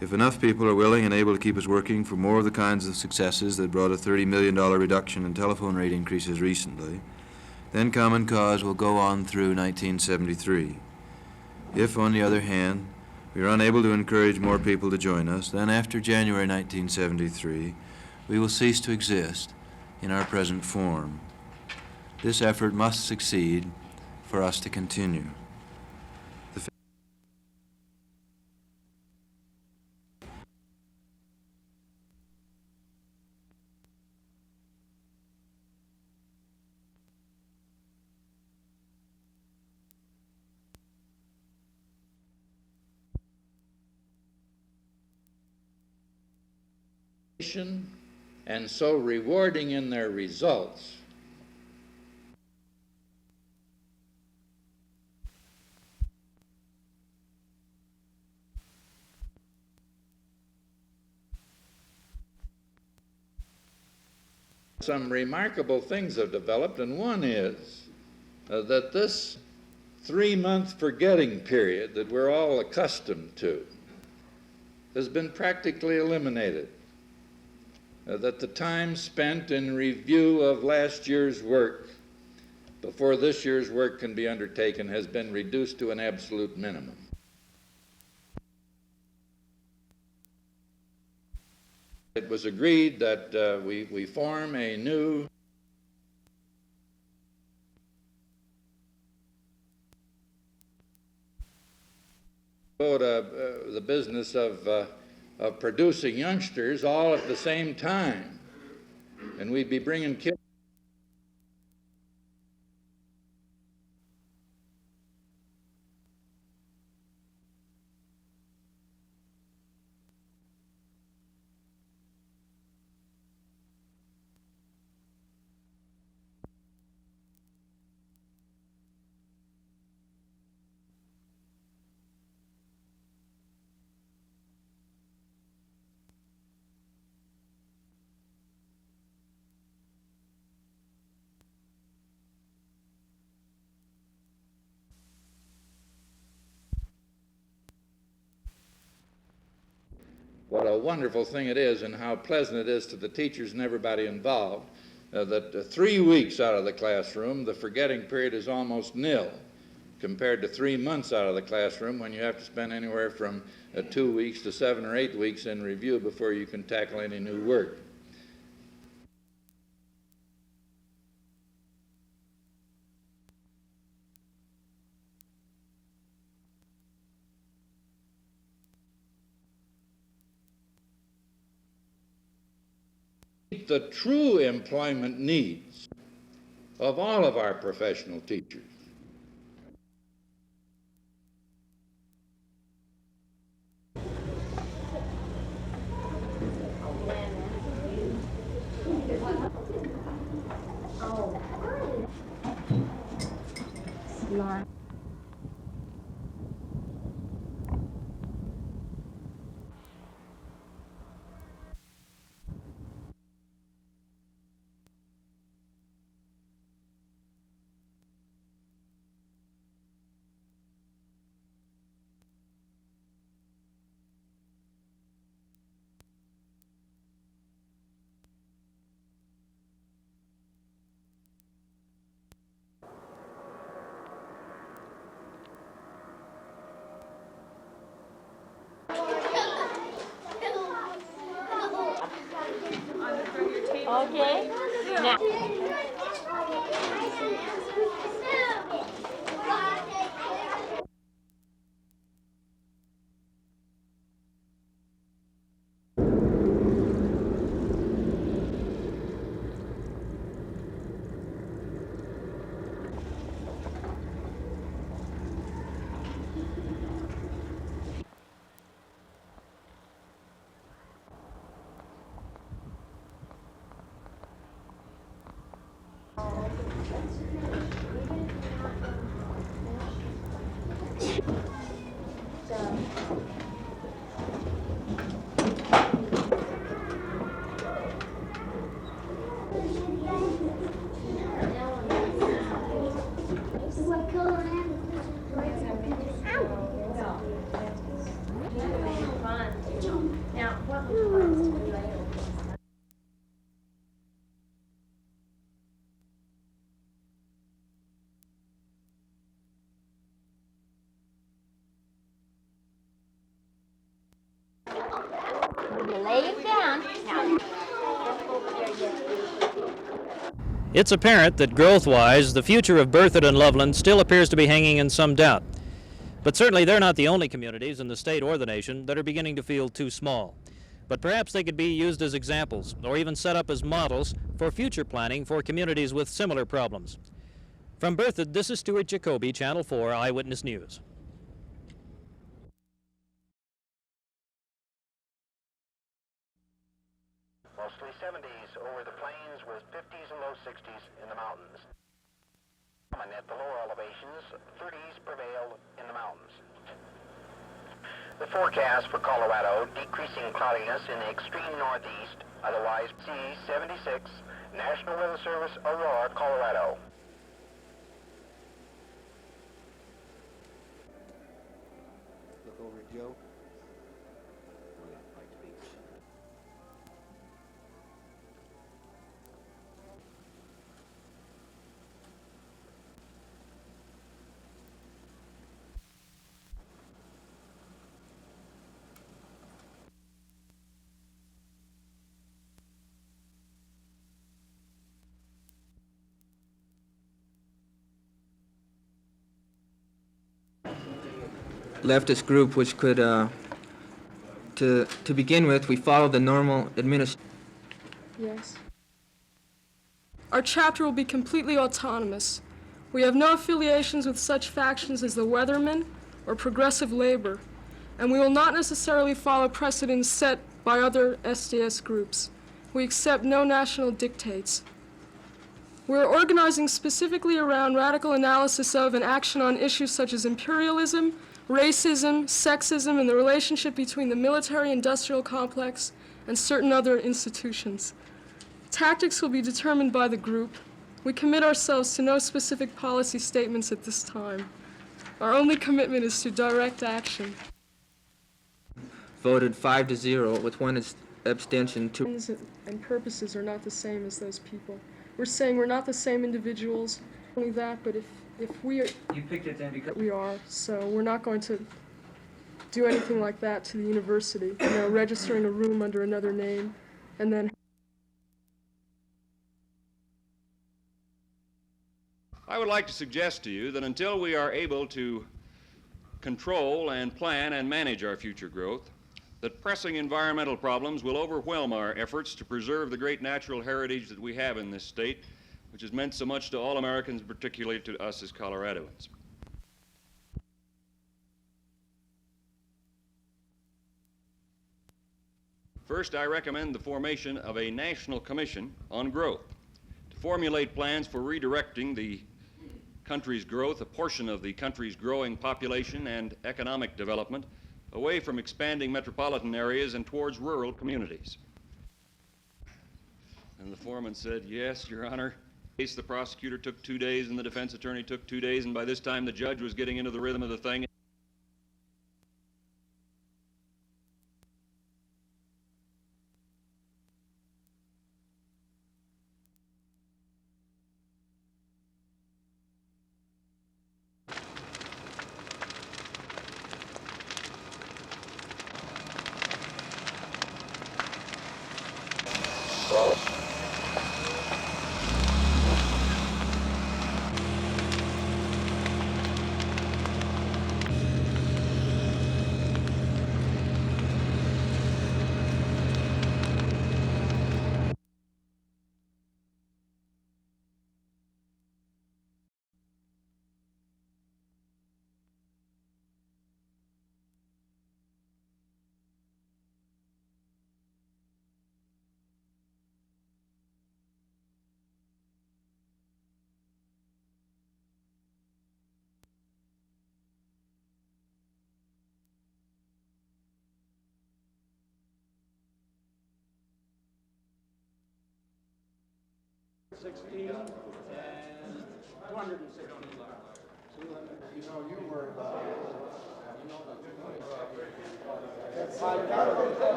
If enough people are willing and able to keep us working for more of the kinds of successes that brought a $30 million reduction in telephone rate increases recently, then Common Cause will go on through 1973. If, on the other hand, we are unable to encourage more people to join us, then after January 1973, we will cease to exist in our present form. This effort must succeed for us to continue. And so rewarding in their results. Some remarkable things have developed, and one is that this 3-month forgetting period that we're all accustomed to has been practically eliminated. That the time spent in review of last year's work before this year's work can be undertaken has been reduced to an absolute minimum. It was agreed that we form a new the business of producing youngsters all at the same time, and we'd be bringing kids. What a wonderful thing it is, and how pleasant it is to the teachers and everybody involved, that 3 weeks out of the classroom, the forgetting period is almost nil, compared to 3 months out of the classroom when you have to spend anywhere from 2 weeks to 7 or 8 weeks in review before you can tackle any new work. The true employment needs of all of our professional teachers. Okay. Now. You lay it down. Now. It's apparent that growth-wise, the future of Berthoud and Loveland still appears to be hanging in some doubt. But certainly they're not the only communities in the state or the nation that are beginning to feel too small. But perhaps they could be used as examples or even set up as models for future planning for communities with similar problems. From Berthoud, this is Stuart Jacoby, Channel 4 Eyewitness News. Mostly 70s over the plains with 50s and low 60s in the mountains. And at the lower elevations, 30s prevailed in the mountains. The forecast for Colorado, decreasing cloudiness in the extreme northeast, otherwise C-76, National Weather Service, Aurora, Colorado. Look over at Joe. Leftist group which could, to begin with, we follow the normal administration. Yes. Our chapter will be completely autonomous. We have no affiliations with such factions as the Weathermen or Progressive Labor, and we will not necessarily follow precedents set by other SDS groups. We accept no national dictates. We're organizing specifically around radical analysis of and action on issues such as imperialism, racism, sexism, and the relationship between the military-industrial complex and certain other institutions. Tactics will be determined by the group. We commit ourselves to no specific policy statements at this time. Our only commitment is to direct action. Voted 5-0 with one abstention. And purposes are not the same as those people. We're saying we're not the same individuals, only that, but if we are, You picked it then because we are, so we're not going to do anything like that to the university, registering a room under another name, and then. I would like to suggest to you that until we are able to control and plan and manage our future growth, that pressing environmental problems will overwhelm our efforts to preserve the great natural heritage that we have in this state, which has meant so much to all Americans, particularly to us as Coloradoans. First, I recommend the formation of a national commission on growth to formulate plans for redirecting the country's growth, a portion of the country's growing population and economic development, away from expanding metropolitan areas and towards rural communities. And the foreman said, "Yes, Your Honor." The prosecutor took 2 days and the defense attorney took 2 days, and by this time the judge was getting into the rhythm of the thing.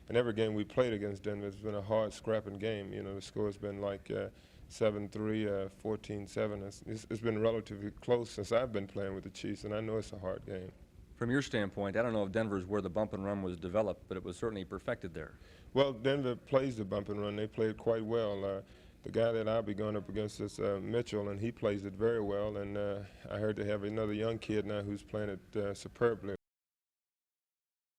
and every game we played against Denver has been a hard, scrapping game. You know, the score's been like 7-3, 14-7. It's been relatively close since I've been playing with the Chiefs, and I know it's a hard game. From your standpoint, I don't know if Denver's where the bump and run was developed, but it was certainly perfected there. Well, Denver plays the bump and run. They play it quite well. The guy that I'll be going up against is Mitchell, and he plays it very well. And I heard they have another young kid now who's playing it superbly.